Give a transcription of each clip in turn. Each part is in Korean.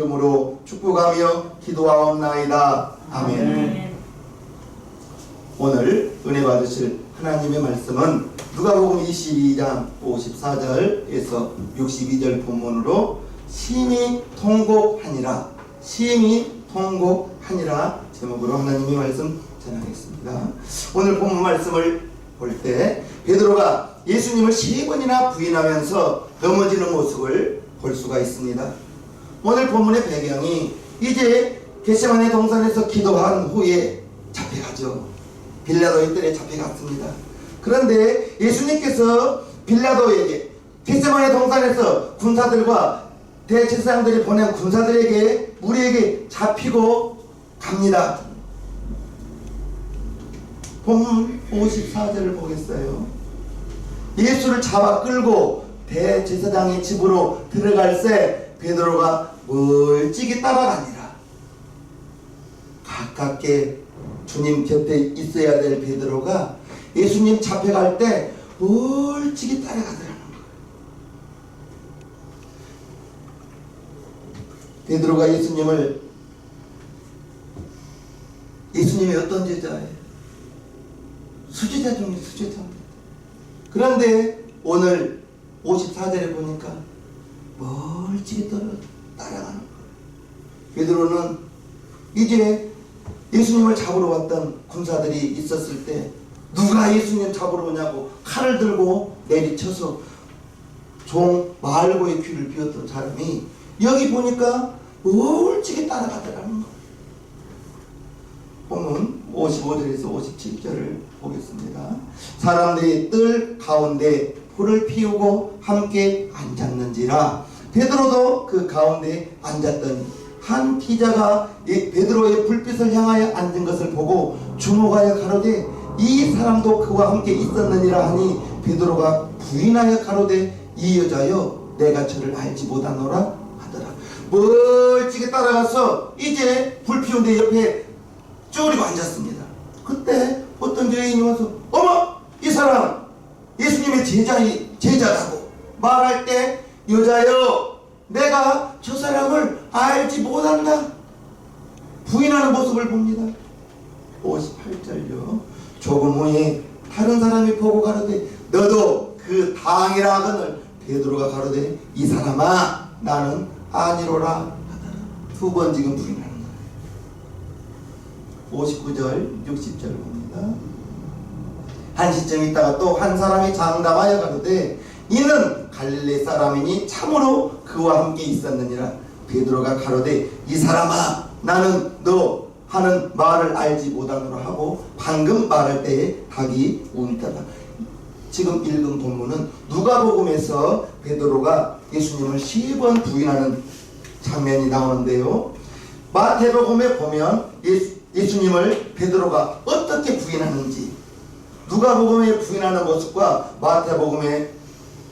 이름으로 축복하며 기도하옵나이다. 아멘. 오늘 은혜 받으실 하나님의 말씀은 누가복음 22장 54절에서 62절 본문으로 심히 통곡하니라, 심히 통곡하니라 제목으로 하나님의 말씀 전하겠습니다. 오늘 본문 말씀을 볼 때 베드로가 예수님을 3번이나 부인하면서 넘어지는 모습을 볼 수가 있습니다. 오늘 본문의 배경이 이제 겟세마네 동산에서 기도한 후에 잡혀가죠. 빌라도의 뜰에 잡혀갔습니다. 그런데 예수님께서 빌라도에게 겟세마네 동산에서 군사들과 대제사장들이 보낸 군사들에게 무리에게 잡히고 갑니다. 본문 54절을 보겠어요. 예수를 잡아 끌고 대제사장의 집으로 들어갈 새 베드로가 멀찍이 따라가니라. 가깝게 주님 곁에 있어야 될 베드로가 예수님 잡혀갈 때 멀찍이 따라가더라는 거예요. 베드로가 예수님이 어떤 제자예요? 수제자 중에 수제자입니다. 그런데 오늘 54절에 보니까 멀찍이 따라가는 거예요. 베드로는 이제 예수님을 잡으러 왔던 군사들이 있었을 때 누가 예수님 잡으러 오냐고 칼을 들고 내리쳐서 종 말고의 귀를 비웠던 사람이 여기 보니까 멀찍이 따라가더라는 거예요. 본문 55절에서 57절을 보겠습니다. 사람들이 뜰 가운데 불을 피우고 함께 앉았는지라. 베드로도 그 가운데 앉았더니 한 피자가 베드로의 불빛을 향하여 앉은 것을 보고 주목하여 가로되 이 사람도 그와 함께 있었느니라 하니 베드로가 부인하여 가로되 이 여자여 내가 저를 알지 못하노라 하더라. 멀찍이 따라가서 이제 불 피운데 옆에 쪼그리고 앉았습니다. 그때 어떤 여인이 와서 어머 이 사람 예수님의 제자라고 말할 때 여자여 내가 저 사람을 알지 못한다 부인하는 모습을 봅니다. 58절요. 조금 후에 다른 사람이 보고 가로되 너도 그 당이라 하거늘 베드로가 가로되 이 사람아 나는 아니로라 하더라. 2번 지금 부인하는 거예요. 59절 60절 봅니다. 한 시쯤 있다가 또 한 사람이 장담하여 가로되 이는 갈릴리 사람이니 참으로 그와 함께 있었느니라. 베드로가 가로되 이 사람아 나는 너 하는 말을 알지 못하노라 하고 방금 말할 때에 닭이 울더라. 지금 읽은 본문은 누가복음에서 베드로가 예수님을 3번 부인하는 장면이 나오는데요. 마태복음에 보면 예수님을 베드로가 어떻게 부인하는지, 누가복음에 부인하는 모습과 마태복음에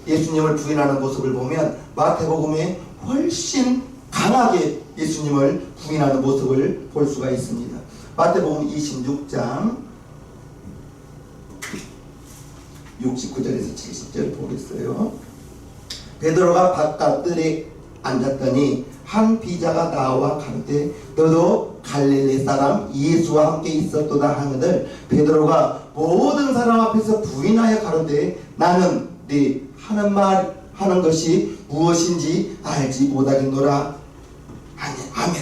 예수님을 부인하는 모습을 보면 마태복음에 훨씬 강하게 예수님을 부인하는 모습을 볼 수가 있습니다. 마태복음 26장 69절에서 70절 보겠어요. 베드로가 바깥 뜰에 앉았더니 한 비자가 나와 가로되 너도 갈릴리 사람 예수와 함께 있었도다 하거늘 베드로가 모든 사람 앞에서 부인하여 가로되 나는 네 하는 것이 무엇인지 알지 못하겠노라 하며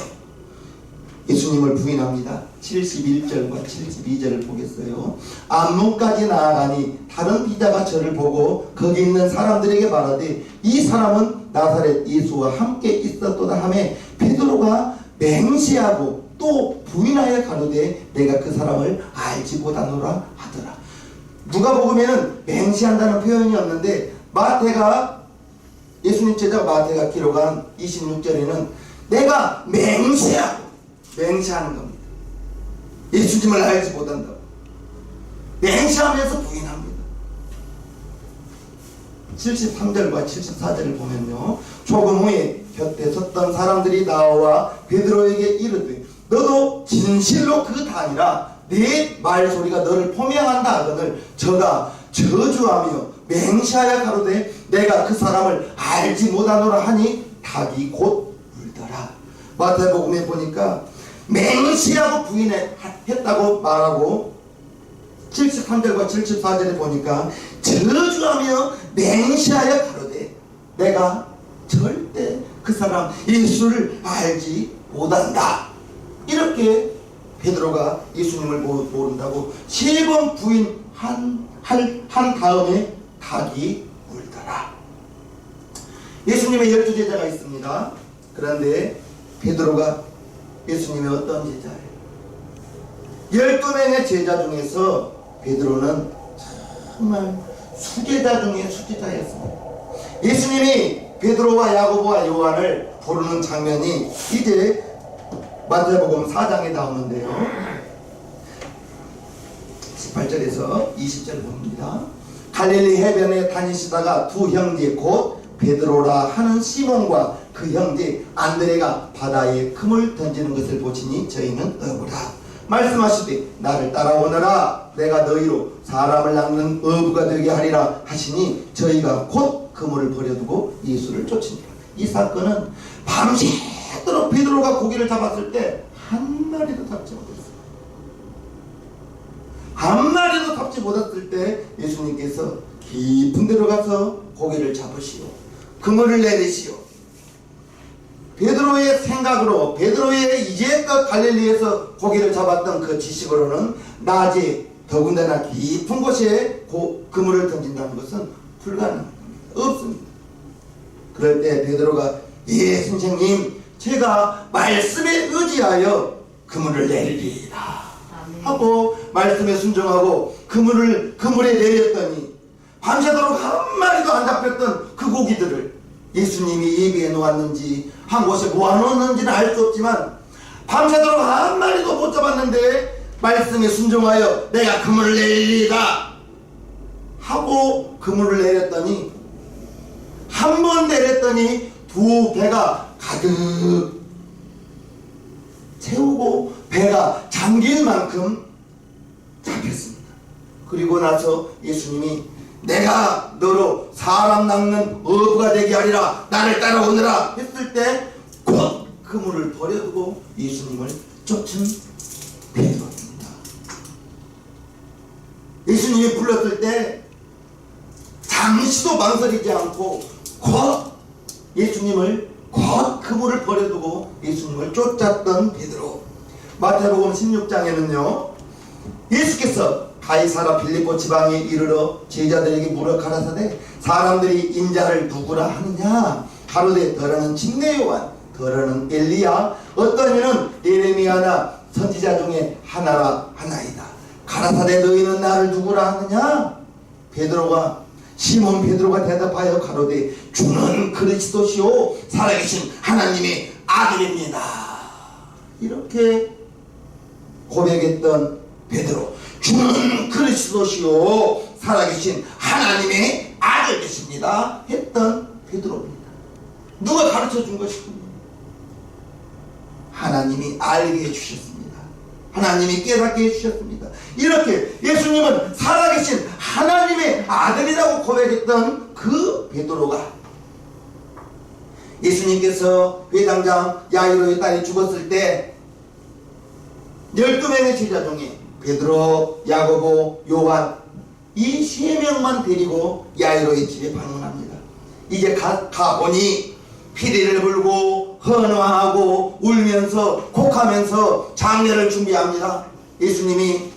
예수님을 부인합니다. 71절과 72절을 보겠어요. 앞문까지 나아가니 다른 비자가 저를 보고 거기 있는 사람들에게 말하되 이 사람은 나사렛 예수와 함께 있었도다 하며 베드로가 맹세하고 또 부인하여 가로되 내가 그 사람을 알지 못하노라 하더라. 누가복음에는 맹세한다는 표현이 없는데 마태가 예수님 제자 마태가 기록한 26절에는 내가 맹세하는 겁니다. 예수님을 알지 못한다고 맹세하면서 부인합니다. 73절과 74절을 보면요. 조금 후에 곁에 섰던 사람들이 나와 베드로에게 이르되 너도 진실로 그 다니라 네 말소리가 너를 포명한다 하거늘 저가 저주하며 맹세하여 가로되 내가 그 사람을 알지 못하노라 하니 닭이 곧 울더라. 마태복음에 보니까 맹세하고 부인했다고 말하고 73절과 74절에 보니까 저주하며 맹세하여 가로되 내가 절대 그 사람 예수를 알지 못한다. 이렇게 베드로가 예수님을 모른다고 3번 부인한 다음에 닭이 울더라. 예수님의 12제자가 있습니다. 그런데 베드로가 예수님의 어떤 제자예요? 12명의 제자 중에서 베드로는 정말 수제자 중에 수제자였습니다. 예수님이 베드로와 야고보와 요한을 부르는 장면이 이제 마태복음 4장에 나오는데요. 18절에서 20절 봅니다. 갈릴리 해변에 다니시다가 두 형제 곧 베드로라 하는 시몬과 그 형제 안드레가 바다에 금을 던지는 것을 보시니 저희는 어부라. 말씀하시되 나를 따라오너라. 내가 너희로 사람을 낚는 어부가 되게 하리라 하시니 저희가 곧 그물을 버려두고 예수를 쫓으니라. 이 사건은 밤새도록 베드로가 고기를 잡았을 때 한 마리도 잡지 못했어요. 한 마리도 잡지 못했을 때 예수님께서 깊은 데로 가서 고기를 잡으시오. 그물을 내리시오. 베드로의 생각으로, 베드로의 이제껏 갈릴리에서 고기를 잡았던 그 지식으로는 낮에 더군다나 깊은 곳에 그물을 던진다는 것은 불가능합니다. 없습니다. 그럴 때 베드로가 예 선생님 제가 말씀에 의지하여 그물을 내리리이다 하고 말씀에 순종하고 그물에 내렸더니 밤새도록 한 마리도 안 잡혔던 그 고기들을 예수님이 예비해 놓았는지 한 곳에 모아놓았는지는 알 수 없지만 밤새도록 한 마리도 못 잡았는데 말씀에 순종하여 내가 그물을 내리리이다 하고 그물을 내렸더니 한 번 내렸더니 두 배가 가득 채우고 배가 잠길 만큼 잡혔습니다. 그리고 나서 예수님이 내가 너로 사람 낚는 어부가 되게 하리라 나를 따라오느라 했을 때 곧 그물을 버려두고 예수님을 쫓은 베드로입니다. 예수님이 불렀을 때 잠시도 망설이지 않고 곧 예수님을 곧 그물을 버려두고 예수님을 쫓았던 베드로. 마태복음 16장에는요 예수께서 가이사라 빌립보 지방에 이르러 제자들에게 물어 가라사대 사람들이 인자를 누구라 하느냐 가로되 더러는 직내 요한 더러는 엘리야 어떤 이는 예레미야나 선지자 중에 하나라 하나이다. 가라사대 너희는 나를 누구라 하느냐. 베드로가 시몬 베드로가 대답하여 가로되 주는 그리스도시요 살아계신 하나님의 아들입니다. 이렇게 고백했던 베드로. 주는 그리스도시요 살아계신 하나님의 아들 되십니다 했던 베드로입니다. 누가 가르쳐 준 것이군요. 하나님이 알게 해주셨습니다. 하나님이 깨닫게 해주셨습니다. 이렇게 예수님은 살아계신 하나님의 아들이라고 고백했던 그 베드로가 예수님께서 회당장 야이로의 딸이 죽었을 때 12명의 제자 중에 베드로, 야고보, 요한 이 3명만 데리고 야이로의 집에 방문합니다. 이제 가보니 피리를 불고 헌화하고 울면서 곡하면서 장례를 준비합니다. 예수님이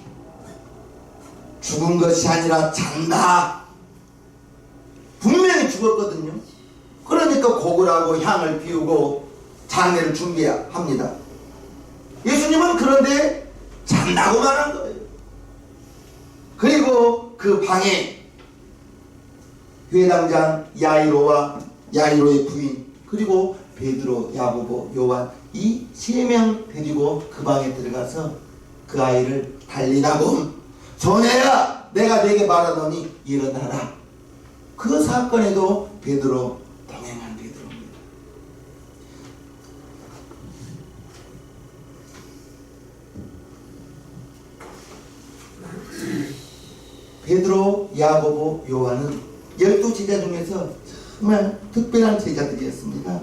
죽은 것이 아니라 잔다. 분명히 죽었거든요. 그러니까 곡을 하고 향을 피우고 장례를 준비합니다. 예수님은 그런데 잔다고 말한 거예요. 그리고 그 방에 회당장 야이로와 야이로의 부인 그리고 베드로, 야고보, 요한 이 3명 데리고 그 방에 들어가서 그 아이를 달리나고 소녀야 내가 네게 말하더니 일어나라. 그 사건에도 베드로 동행한 베드로입니다. 베드로, 야고보, 요한은 12제자 중에서 정말 특별한 제자들이었습니다.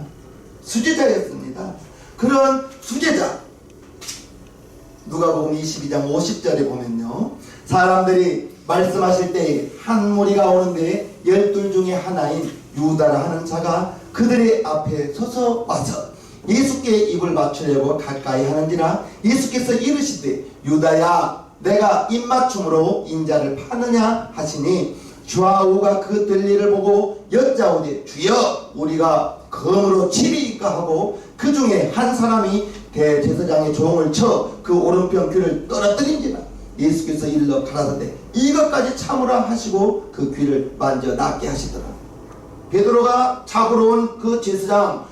수제자였습니다. 그런 수제자. 누가복음 22장 50절에 보면요, 사람들이 말씀하실 때 한 무리가 오는데 12 중에 하나인 유다라 하는 자가 그들의 앞에 서서 와서 예수께 입을 맞추려고 가까이 하는지라 예수께서 이르시되 유다야 내가 입맞춤으로 인자를 파느냐 하시니 좌우가 그 들리를 보고 여짜오되 주여 우리가 검으로 치리이까 하고 그 중에 한 사람이 대제사장의 종을 쳐 그 오른편 귀를 떨어뜨린지라 예수께서 일러 가라사대 이것까지 참으라 하시고 그 귀를 만져 낫게 하시더라. 베드로가 잡으러 온 그 제사장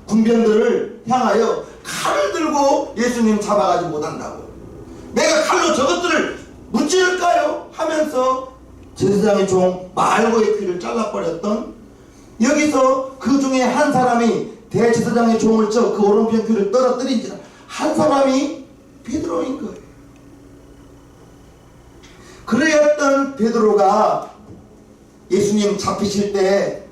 군병들을 향하여 칼을 들고 예수님 잡아가지 못한다고, 내가 칼로 저것들을 무찌를까요? 하면서 제사장의 종 말고의 귀를 잘라버렸던, 여기서 그 중에 한 사람이 대제사장의 종을 쳐 그 오른편 귀를 떨어뜨린지라, 한 사람이 베드로인 거예요. 그러했던 베드로가 예수님 잡히실 때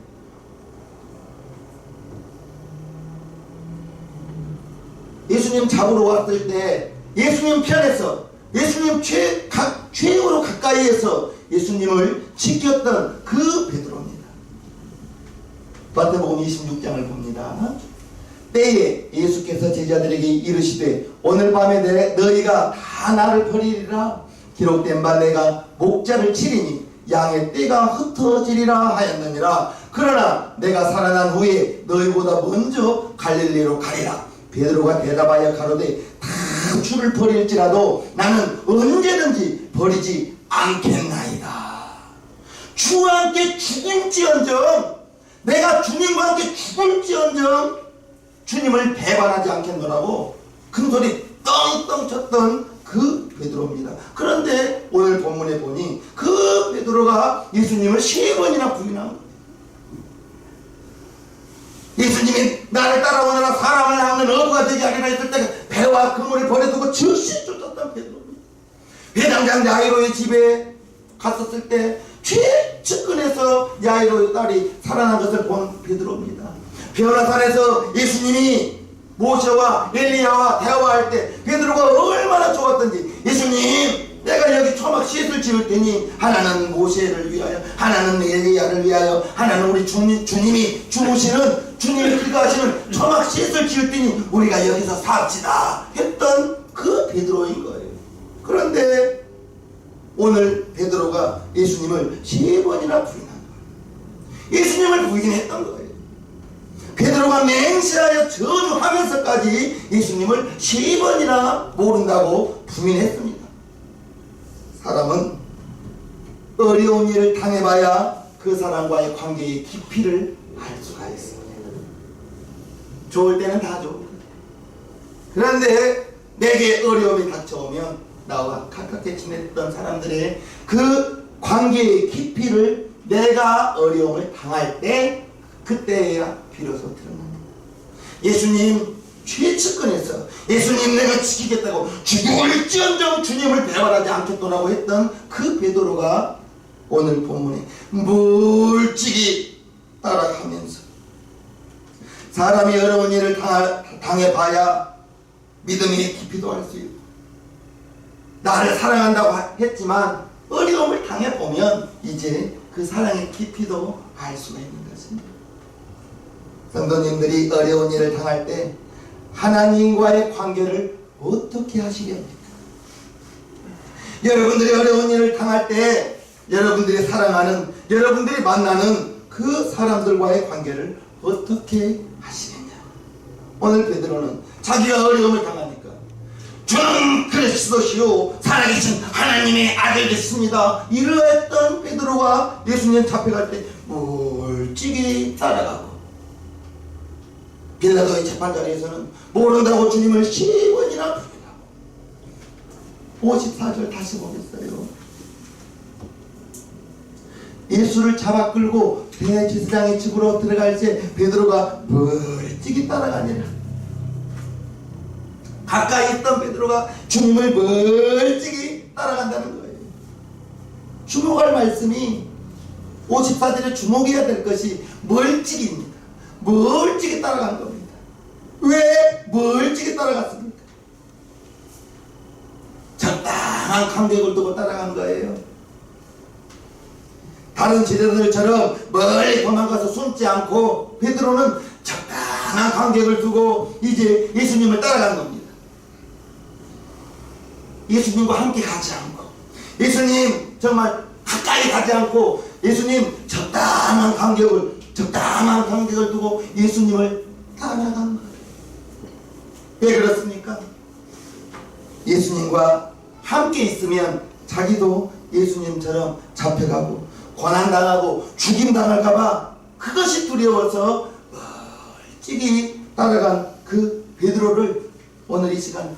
예수님 잡으러 왔을 때 예수님 편에서 예수님 최후로 가까이에서 예수님을 지켰던 그 베드로입니다. 마태복음 26장을 봅니다. 때에 예수께서 제자들에게 이르시되 오늘 밤에 너희가 다 나를 버리리라. 기록된 바 내가 목자를 치리니 양의 떼가 흩어지리라 하였느니라. 그러나 내가 살아난 후에 너희보다 먼저 갈릴리로 가리라. 베드로가 대답하여 가로되 다 주를 버릴지라도 나는 언제든지 버리지 않겠나이다. 주와 함께 죽을지언정, 내가 주님과 함께 죽을지언정 주님을 배반하지 않겠노라고 큰소리 떵떵 쳤던 그 베드로입니다. 그런데 오늘 본문에 보니 그 베드로가 예수님을 3번이나 부인한 거예요. 예수님이 나를 따라오느라 사람을 낚는 어부가 되게 하리라 했을 때 배와 그물을 버려두고 즉시 쫓았던 베드로입니다. 회당장 야이로의 집에 갔었을 때 최측근에서 야이로의 딸이 살아난 것을 본 베드로입니다. 변화산에서 예수님이 모세와 엘리야와 대화할 때 베드로가 얼마나 좋았던지, 예수님 내가 여기 초막 셋을 지을 테니 하나는 모세를 위하여, 하나는 엘리야를 위하여, 하나는 우리 주님이 주무시는, 주님이 기도하시는 초막 셋을 지을 테니 우리가 여기서 삽시다 했던 그 베드로인 거예요. 그런데 오늘 베드로가 예수님을 3번이나 부인한 거예요. 예수님을 부인했던 거예요. 베드로가 맹세하여 저주하면서까지 예수님을 3번이나 모른다고 부인했습니다. 사람은 어려운 일을 당해봐야 그 사람과의 관계의 깊이를 알 수가 있습니다. 좋을 때는 다 좋은 거예요. 그런데 내게 어려움이 닥쳐오면 나와 가깝게 지냈던 사람들의 그 관계의 깊이를 내가 어려움을 당할 때, 그때야 비로소 드러납니다. 예수님 최측근에서 예수님 내가 지키겠다고 죽을지언정 주님을 배반하지 않겠더라고 했던 그 베드로가 오늘 본문에 멀찍이 따라가면서 사람이 어려운 일을 당해봐야 믿음의 깊이도 알 수 있고, 나를 사랑한다고 했지만 어려움을 당해보면 이제 그 사랑의 깊이도 알 수가 있는 것입니다. 성도님들이 어려운 일을 당할 때 하나님과의 관계를 어떻게 하시렵니까? 여러분들이 어려운 일을 당할 때 여러분들이 사랑하는, 여러분들이 만나는 그 사람들과의 관계를 어떻게 하시느냐? 오늘 베드로는 자기가 어려움을 당하니까 주는 그리스도시요 살아계신 하나님의 아들 됐습니다 이러했던 베드로가 예수님 잡혀갈 때 멀찍이 따라가고, 빌라도의 재판자리에서는 모른다고 주님을 10번이나 부인하고, 54절 다시 보겠어요. 예수를 잡아 끌고 대제사장의 집으로 들어갈 때 베드로가 멀찍이 따라가니라. 가까이 있던 베드로가 주님을 멀찍이 따라간다는 거예요. 주목할 말씀이 54절에 주목해야 될 것이 멀찍이입니다. 멀찍이 따라간 겁니다. 왜 멀찍이 따라갔습니까? 적당한 간격을 두고 따라간 거예요. 다른 제자들처럼 멀리 도망가서 숨지 않고 베드로는 적당한 간격을 두고 이제 예수님을 따라간 겁니다. 예수님과 함께 가지 않고, 예수님 정말 가까이 가지 않고, 예수님 적당한 간격을 두고 예수님을 따라간 거예요. 왜 그렇습니까? 예수님과 함께 있으면 자기도 예수님처럼 잡혀가고 고난당하고 죽임당할까봐 그것이 두려워서 멀찍이 따라간 그 베드로를 오늘 이 시간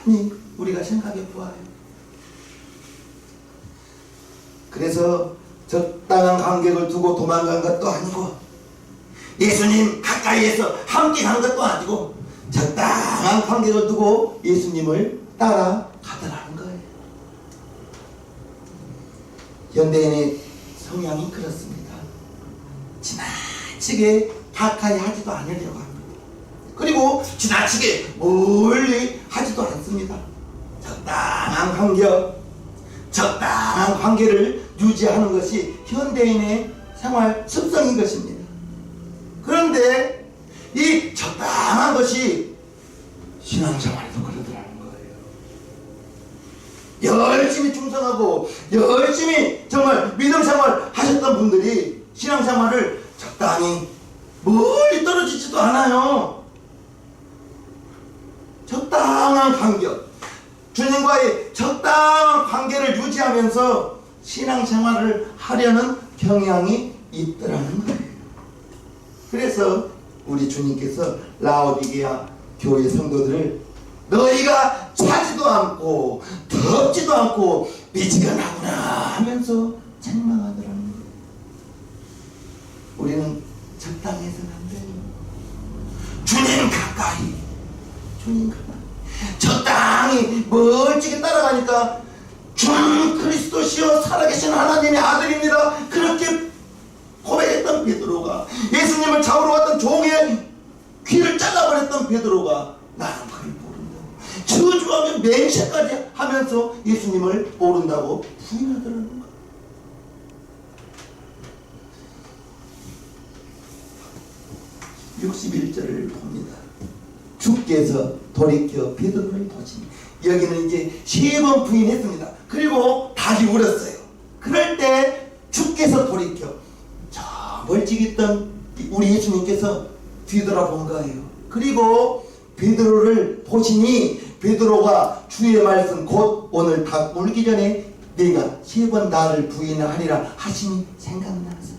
가만히 우리가 생각해 보아요. 그래서 적당한 간격을 두고 도망간 것도 아니고, 예수님 가까이에서 함께 간 것도 아니고, 적당한 간격을 두고 예수님을 따라가더라는 거예요. 현대인의 성향이 그렇습니다. 지나치게 가까이 하지도 않으려고 합니다. 그리고 지나치게 멀리 하지도 않습니다. 적당한 간격, 적당한 관계를 유지하는 것이 현대인의 생활 습성인 것입니다. 그런데 이 적당한 것이 신앙생활에도 그러더라는 거예요. 열심히 충성하고 열심히 정말 믿음생활 하셨던 분들이 신앙생활을 적당히 멀리 떨어지지도 않아요. 적당한 간격, 주님과의 적당한 관계를 유지하면서 신앙생활을 하려는 경향이 있더라는 거예요. 그래서 우리 주님께서 라오디게아 교회 성도들을 너희가 차지도 않고 덥지도 않고 미지근하구나 하면서 책망하더라는 거예요. 우리는 적당해서는 안 돼요. 주님 가까이, 적당히 멀찍이 따라가니까 주 그리스도시여 살아계신 하나님의 아들입니다, 그렇게 고백했던 베드로가, 예수님을 잡으러 갔던 종의 귀를 잘라버렸던 베드로가 나는 그를 모른다고, 저주하며 맹세까지 하면서 예수님을 모른다고 부인하더라는 거예요. (61절을) 봅니다. 주께서 돌이켜 베드로를 보시니, 여기는 이제 3번 부인했습니다. 그리고 닭이 울었어요. 그럴 때 주께서 돌이켜, 저 멀찍이 있던 우리 예수님께서 뒤돌아본 거예요. 그리고 베드로를 보시니, 베드로가 주의 말씀 곧 오늘 닭 울기 전에 네가 3번 나를 부인하리라 하시니 생각나서,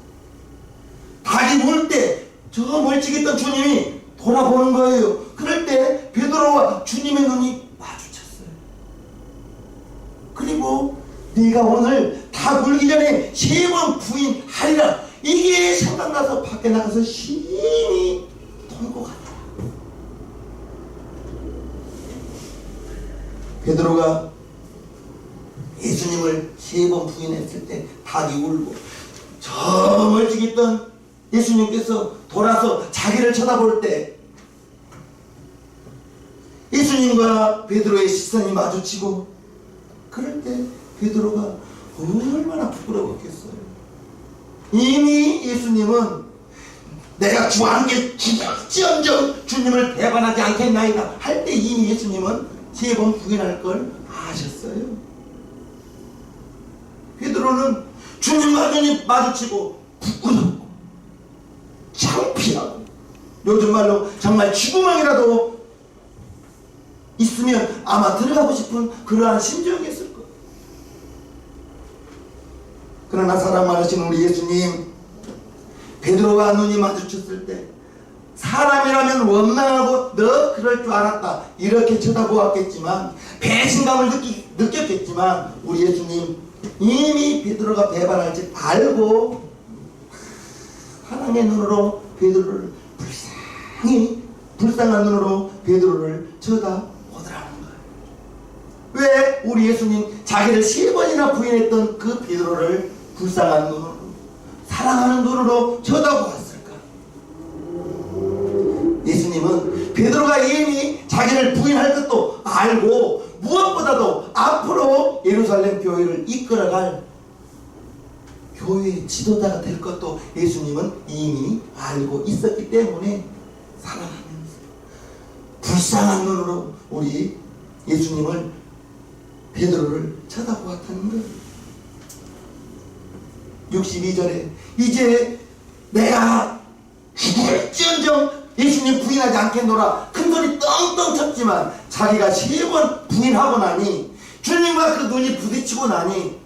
닭이 울 때 저 멀찍이 있던 주님이 돌아보는 거예요. 그럴 때 베드로와 주님의 눈이 마주쳤어요. 그리고 네가 오늘 닭 울기 전에 3번 부인하리라, 이게 생각나서 밖에 나가서 심히 통곡하더라. 베드로가 예수님을 3번 부인했을 때 닭이 울고, 저 멀찍이 있던 예수님께서 돌아서 자기를 쳐다볼 때 예수님과 베드로의 시선이 마주치고, 그럴 때 베드로가 얼마나 부끄러웠겠어요. 이미 예수님은 내가 주와 함께 죽을지언정 주님을 배반하지 않겠나이다 할 때 이미 예수님은 3번 부인할 걸 아셨어요. 베드로는 주님과 눈이 마주치고 부끄럽고 창피하고, 요즘 말로 정말 쥐구멍이라도 있으면 아마 들어가고 싶은 그러한 심정이었을 거예요. 그러나 사랑 많으신 우리 예수님, 베드로가 눈이 마주쳤을 때 사람이라면 원망하고 너 그럴 줄 알았다 이렇게 쳐다보았겠지만, 배신감을 느꼈겠지만, 우리 예수님 이미 베드로가 배반할지 알고 하나님의 눈으로 베드로를 불쌍한 눈으로 베드로를 쳐다보더라는 거예요. 왜 우리 예수님 자기를 3번이나 부인했던 그 베드로를 불쌍한 눈으로, 사랑하는 눈으로 쳐다보았을까? 예수님은 베드로가 이미 자기를 부인할 것도 알고 무엇보다도 앞으로 예루살렘 교회를 이끌어갈 교회의 지도자가 될 것도 예수님은 이미 알고 있었기 때문에 사랑하면서 불쌍한 눈으로 우리 예수님을 베드로를 쳐다보았다는 거예요. 62절에 이제 내가 죽을지언정 예수님 부인하지 않겠노라 큰소리 떵떵 쳤지만 자기가 3번 부인하고 나니 주님과 그 눈이 부딪히고 나니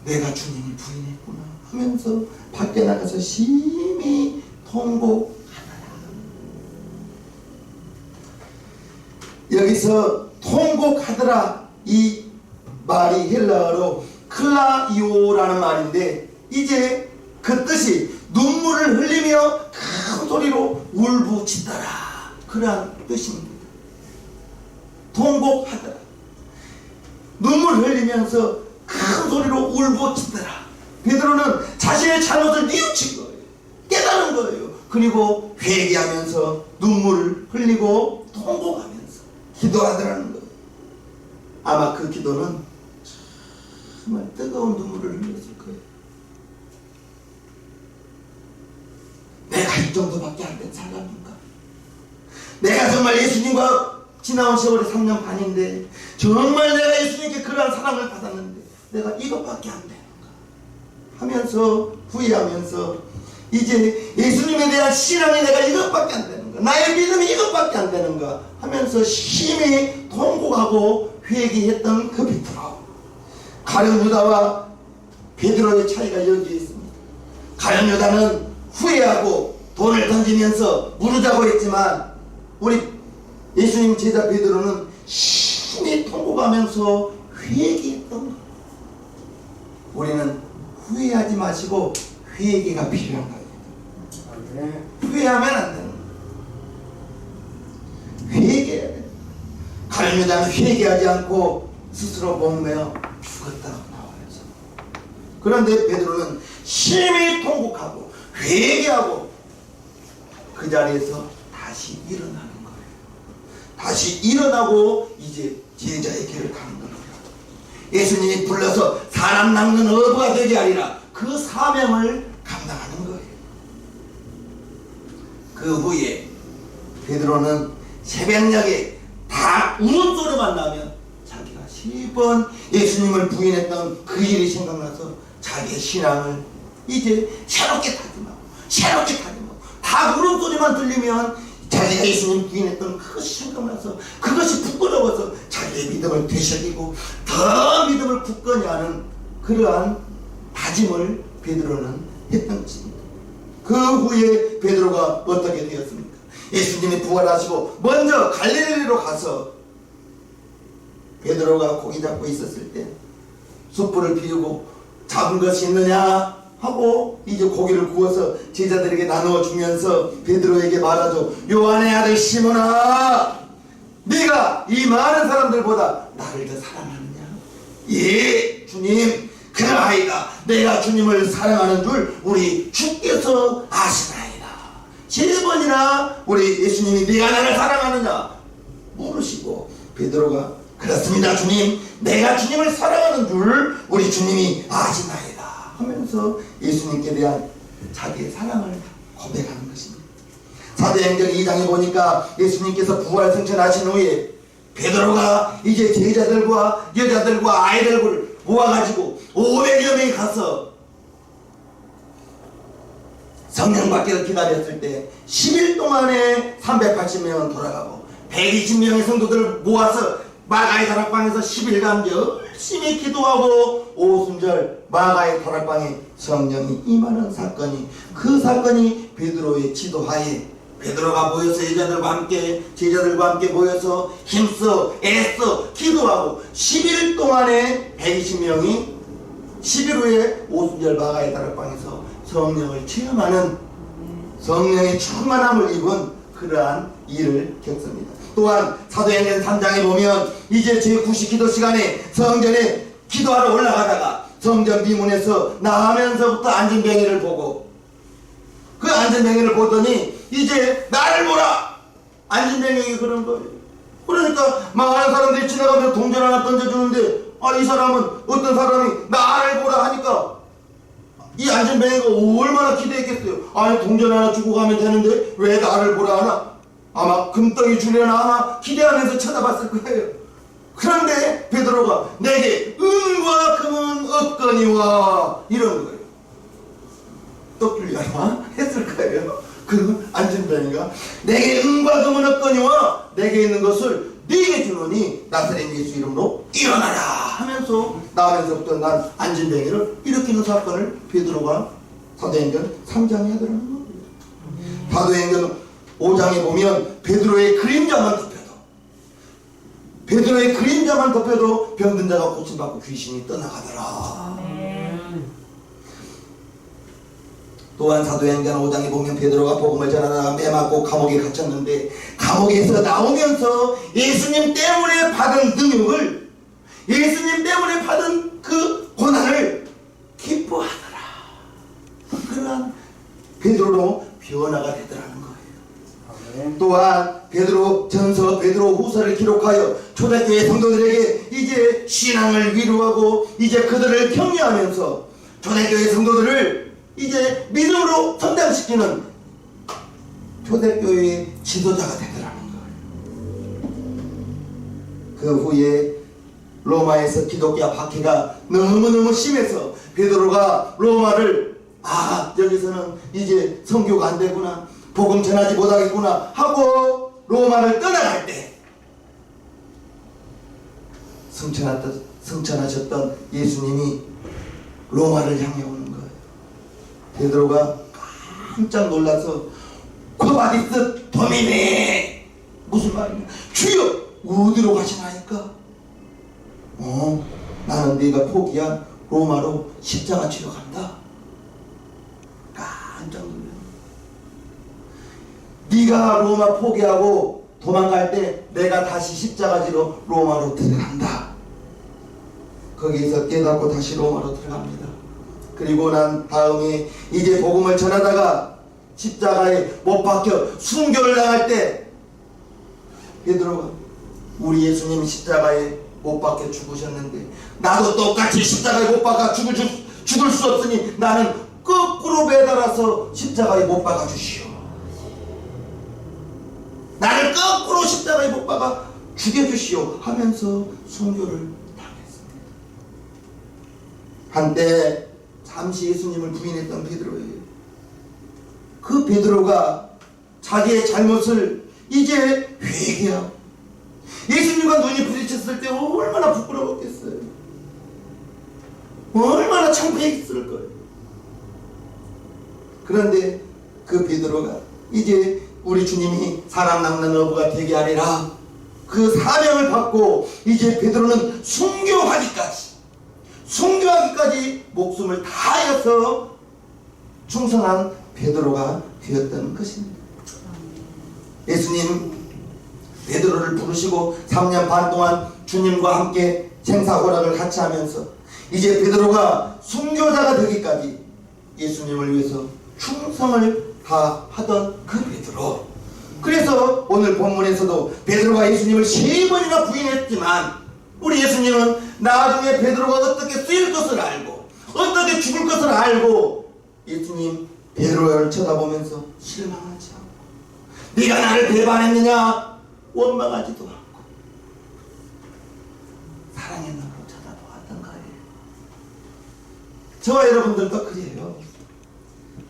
내가 주님을 부인했구나 하면서 밖에 나가서 심히 통곡하더라. 여기서 통곡하더라 이 말이 헬라어로 클라이오라는 말인데 이제 그 뜻이 눈물을 흘리며 큰 소리로 울부짖더라 그러한 뜻입니다. 통곡하더라 눈물 흘리면서 큰 소리로 울부짖더라. 베드로는 자신의 잘못을 뉘우친 거예요. 깨달은 거예요. 그리고 회개하면서 눈물을 흘리고 통곡하면서 기도하더라는 거예요. 아마 그 기도는 정말 뜨거운 눈물을 흘렸을 거예요. 내가 이 정도밖에 안 된 사람인가? 내가 정말 예수님과 지나온 세월이 3년 반인데 정말 내가 예수님께 그러한 사랑을 받았는데 내가 이것밖에 안 되는가 하면서 후회하면서 이제 예수님에 대한 신앙이 내가 이것밖에 안 되는가 나의 믿음이 이것밖에 안 되는가 하면서 심히 통곡하고 회개했던 그 베드로. 가룟 유다와 베드로의 차이가 여기에 있습니다. 가룟 유다는 후회하고 돈을 던지면서 무르자고 했지만 우리 예수님 제자 베드로는 심히 통곡하면서 회개했던 거예요. 우리는 후회하지 마시고 회개가 필요한 거예요. 후회하면 안 되는 거예요. 회개해야 돼요. 가룟 유다는 회개하지 않고 스스로 목매어 죽었다고 나와요. 그런데 베드로는 심히 통곡하고 회개하고 그 자리에서 다시 일어나는 거예요. 다시 일어나고 이제 제자의 길을 가는 거예요. 예수님이 불러서 사람 낚는 어부가 되게 하리라 그 사명을 감당하는 거예요. 그 후에 베드로는 새벽녘에 다 울음소리만 나면 자기가 10번 예수님을 부인했던 그 일이 생각나서 자기의 신앙을 이제 새롭게 다짐하고 다 울음소리만 들리면 자기가 예수님 부인했던 그것이 생각나서 그것이 부끄러워서 자기의 믿음을 되새기고 더 믿음을 굳건히 하는 그러한 다짐을 베드로는 했던 것입니다. 그 후에 베드로가 어떻게 되었습니까? 예수님이 부활하시고 먼저 갈릴리로 가서 베드로가 고기 잡고 있었을 때 숯불을 피우고 잡은 것이 있느냐 하고 이제 고기를 구워서 제자들에게 나누어 주면서 베드로에게 말하죠. 요한의 아들 시몬아, 네가 이 많은 사람들보다 나를 더 사랑하느냐? 예, 주님, 그러하이다. 내가 주님을 사랑하는 줄 우리 주께서 아시나이다. 7번이나 우리 예수님이 네가 나를 사랑하느냐 물으시고 베드로가 그렇습니다 주님, 내가 주님을 사랑하는 줄 우리 주님이 아시나이다 하면서 예수님께 대한 자기의 사랑을 고백하는 것입니다. 사도행전 2장에 보니까 예수님께서 부활 승천하신 후에 베드로가 이제 제자들과 여자들과 아이들을 모아가지고 500여 명이 가서 성령 받기를 기다렸을 때 10일 동안에 380명은 돌아가고 120명의 성도들을 모아서 마가의 다락방에서 10일간 열심히 기도하고 오순절 마가의 다락방에 성령이 임하는 사건이, 그 사건이 베드로의 지도하에 베드로가 모여서 제자들과 함께 모여서 힘써 애써 기도하고 10일 동안에 120명이 10일 후에 오순절 마가의 다락방에서 성령을 체험하는, 성령의 충만함을 입은 그러한 일을 겪습니다. 또한 사도행전 3장에 보면 이제 제9시 기도 시간에 성전에 기도하러 올라가다가 성전 비문에서 나가면서부터 앉은 병이를 보고, 그 앉은 병이를 보더니 이제 나를 보라. 안진뱅이에게 그런 거예요. 그러니까 많은 사람들이 지나가면서 동전 하나 던져주는데 이 사람은 어떤 사람이 나를 보라 하니까 이 안진뱅이가 얼마나 기대했겠어요. 아니 동전 하나 주고 가면 되는데 왜 나를 보라 하나? 아마 금덩이 주려나 하나 기대하면서 쳐다봤을 거예요. 그런데 베드로가 내게 은과 금은 없거니와 이런 거예요. 떡 주려나 했을 거예요. 그리고 안진뱅이가 내게 은과 금은 없거니와 내게 있는 것을 네게 주노니 나사렛 예수 이름으로 일어나라 하면서 나면서부터 난 안진뱅이를 일으키는 사건을 베드로가 사도행전 3장에 하더라는 거예요. 사도행전 5장에 보면 베드로의 그림자만 덮여도 병든 자가 고침받고 귀신이 떠나가더라. 또한 사도행전 5장에 보면 베드로가 복음을 전하다가 매맞고 감옥에 갇혔는데 감옥에서 나오면서 예수님 때문에 받은 능력을, 예수님 때문에 받은 그 고난을 기뻐하더라. 그러한 베드로로 변화가 되더라는 거예요. 또한 베드로전서, 베드로후서를 기록하여 초대교회 성도들에게 이제 신앙을 위로하고 이제 그들을 격려하면서 초대교회 성도들을 이제 믿음으로 성장시키는 초대교회의 지도자가 되더라는 거예요. 그 후에 로마에서 기독교 박해가 너무너무 심해서 베드로가 로마를 여기서는 이제 선교가 안 되구나, 복음 전하지 못하겠구나 하고 로마를 떠나갈 때 승천하셨던 예수님이 로마를 향해 오는 거예요. 베드로가 깜짝 놀라서 코바디스 도미네, 무슨 말이냐, 주여 어디로 가시나이까? 나는 네가 포기한 로마로 십자가 치러 간다. 깜짝 놀라. 네가 로마 포기하고 도망갈 때 내가 다시 십자가 지러 로마로 들어간다. 거기에서 깨닫고 다시 로마로 들어갑니다. 그리고 난 다음에 이제 복음을 전하다가 십자가에 못 박혀 순교를 당할 때 베드로가 우리 예수님 십자가에 못 박혀 죽으셨는데 나도 똑같이 십자가에 못 박아 죽을 수 없으니 나는 거꾸로 매달아서 십자가에 못 박아 주시오. 나를 거꾸로 십자가에 못 박아 죽여주시오 하면서 순교를 당했습니다. 한때 잠시 예수님을 부인했던 베드로예요. 그 베드로가 자기의 잘못을 이제 회개하고 예수님과 눈이 부딪혔을 때 얼마나 부끄러웠겠어요. 얼마나 창피했을 거예요. 그런데 그 베드로가 이제 우리 주님이 사람 낚는 어부가 되게 하리라 그 사명을 받고 이제 베드로는 순교하기까지 목숨을 다하여서 충성한 베드로가 되었던 것입니다. 예수님 베드로를 부르시고 3년 반 동안 주님과 함께 생사고락을 같이 하면서 이제 베드로가 순교자가 되기까지 예수님을 위해서 충성을 다하던 그 베드로. 그래서 오늘 본문에서도 베드로가 예수님을 3번이나 부인했지만 우리 예수님은 나중에 베드로가 어떻게 쓰일 것을 알고 어떻게 죽을 것을 알고 예수님 베드로를 쳐다보면서 실망하지 않고 네가 나를 배반했느냐 원망하지도 않고 사랑의 눈으로 쳐다보았던 거예요. 저와 여러분들도 그래요.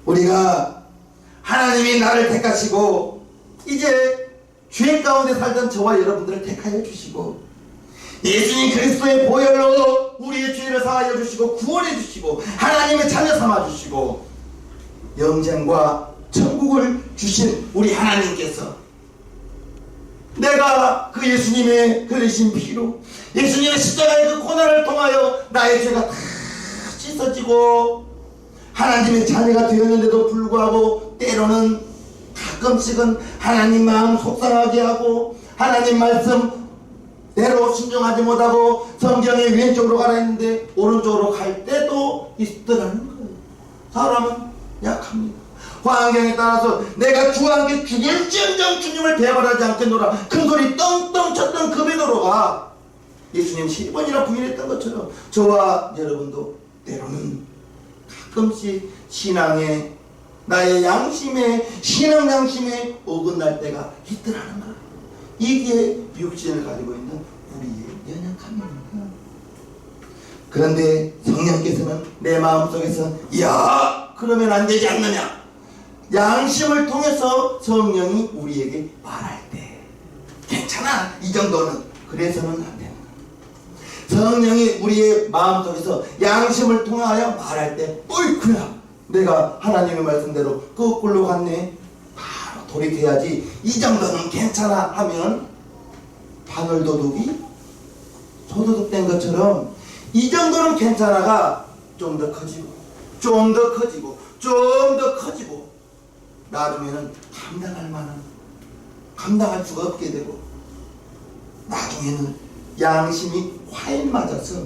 우리가 하나님이 나를 택하시고 이제 죄 가운데 살던 저와 여러분들을 택하여 주시고 예수님 그리스도의 보혈로 우리의 죄를 사하여 주시고 구원해 주시고 하나님의 자녀 삼아 주시고 영생과 천국을 주신 우리 하나님께서 내가 그 예수님의 흘리신 피로 예수님의 십자가의 그 고난을 통하여 나의 죄가 다 씻어지고 하나님의 자녀가 되었는데도 불구하고 때로는 가끔씩은 하나님 마음 속상하게 하고 하나님 말씀대로 순종하지 못하고 성경의 왼쪽으로 가라 했는데 오른쪽으로 갈 때도 있더라는 거예요. 사람은 약합니다. 환경에 따라서 내가 주와 함께 죽을지언정 주님을 배반하지 않겠노라 큰 소리 떵떵 쳤던 그 베드로가 예수님 10번이나 부인했던 것처럼 저와 여러분도 때로는 가끔씩 신앙에 나의 양심에 신앙 양심에 어긋날 때가 있더라는 거야. 이게 육신을 가지고 있는 우리의 연약함입니다. 그런데 성령께서는 내 마음속에서 야 그러면 안 되지 않느냐, 양심을 통해서 성령이 우리에게 말할 때 괜찮아 이 정도는 그래서는 안 되는 거야. 성령이 우리의 마음속에서 양심을 통하여 말할 때 어이쿠야 내가 하나님의 말씀대로 거꾸로 갔네, 바로 돌이켜야지, 이 정도는 괜찮아 하면 바늘도둑이 소도둑 된 것처럼 이 정도는 괜찮아가 좀 더 커지고 좀 더 커지고 좀 더 커지고 나중에는 감당할 수가 없게 되고 나중에는 양심이 화에 맞아서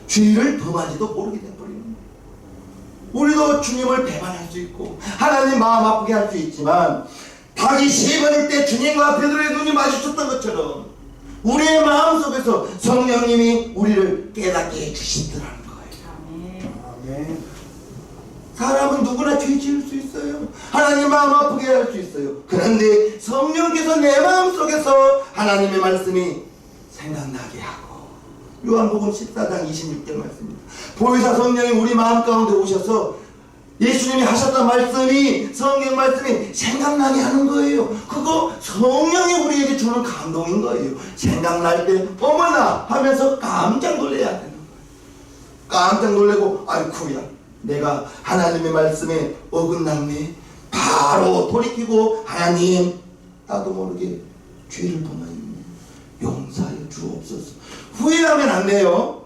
죄를 범하지도 모르게 돼버리는 거예요. 우리도 주님을 배반할 수 있고 하나님 마음 아프게 할 수 있지만 닭이 10번일 때 주님과 베드로의 눈이 마주쳤던 것처럼 우리의 마음속에서 성령님이 우리를 깨닫게 해주시더라는 거예요. 아멘. 사람은 누구나 죄 지을 수 있어요. 하나님 마음 아프게 할 수 있어요. 그런데 성령께서 내 마음속에서 하나님의 말씀이 생각나게 하고, 요한복음 14장 26절 말씀입니다. 보혜사 성령이 우리 마음 가운데 오셔서 예수님이 하셨던 말씀이, 성경 말씀이 생각나게 하는 거예요. 그거 성령이 우리에게 주는 감동인 거예요. 생각날 때 어머나 하면서 깜짝 놀라야 되는 거예요. 깜짝 놀래고 아이쿠야 내가 하나님의 말씀에 어긋났네, 바로 돌이키고 하나님 나도 모르게 죄를 범하였네, 용서하여 주옵소서. 후회하면 안 돼요.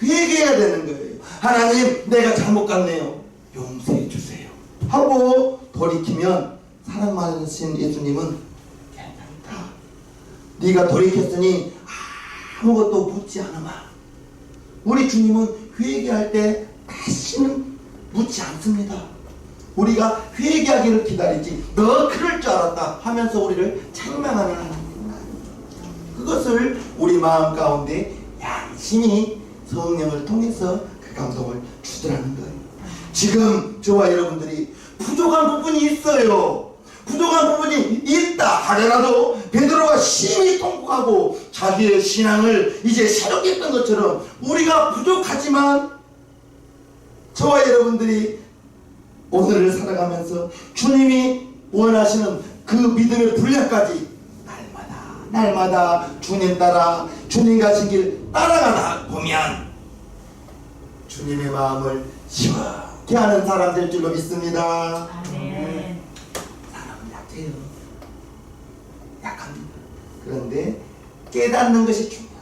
회개해야 되는 거예요. 하나님 내가 잘못 갔네요, 용서해 주세요 하고 돌이키면 사랑 많으신 예수님은 괜찮다, 네가 돌이켰으니 아무것도 묻지 않으마. 우리 주님은 회개할 때 다시는 묻지 않습니다. 우리가 회개하기를 기다리지 너 그럴 줄 알았다 하면서 우리를 책망하는 하나님입니다. 그것을 우리 마음 가운데 양심이 성령을 통해서 그 감동을 주더라는 거예요. 지금 저와 여러분들이 부족한 부분이 있어요. 부족한 부분이 있다 하더라도 베드로가 심히 통곡하고 자기의 신앙을 이제 새롭게 했던 것처럼 우리가 부족하지만 저와 여러분들이 오늘을 살아가면서 주님이 원하시는 그 믿음의 분량까지 날마다 주님 따라 주님 가신 길 따라가다 보면 주님의 마음을 시원케 하는 사람 될 줄로 믿습니다. 아멘. 사람은 약해요. 약합니다. 그런데 깨닫는 것이 중요해요.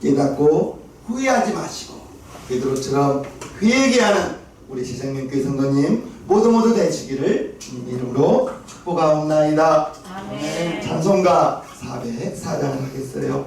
깨닫고 후회하지 마시고 베드로처럼 회개하는 우리 시장님교회 성도님 모두 되시기를 주님 이름으로 축복하옵나이다. 아멘. 찬송가 404장을 하겠어요.